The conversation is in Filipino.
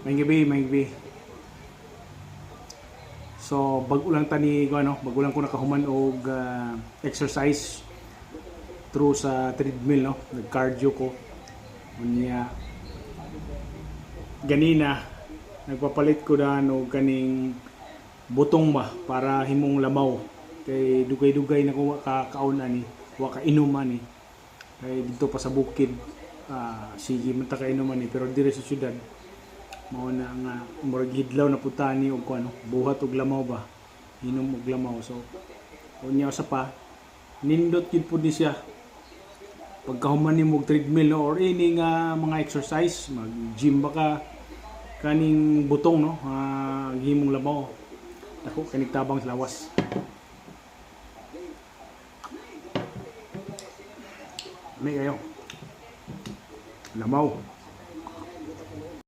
May gabi. So bago lang tani ko bago lang ko nakahuman og exercise through sa treadmill nag-cardio ko. Unya ganina nagpapalit ko na og kaning butong ba para himong lamaw. Kay dugay-dugay na ko kaon ani, wa ka inom ani. Kay dito pa sa bukid sige man ta ka inuman ni pero dire sa syudad mao na nga murag hidlaw na putani og buhat og lamaw ba, inom og lamaw. So unya sa pa nindot gid pud ni siya pagkahuman nimo og treadmill or any nga mga exercise, mag gym ba ka kaning butong himong lamaw. Ako kanig tabang sa lawas. May kayo lamaw.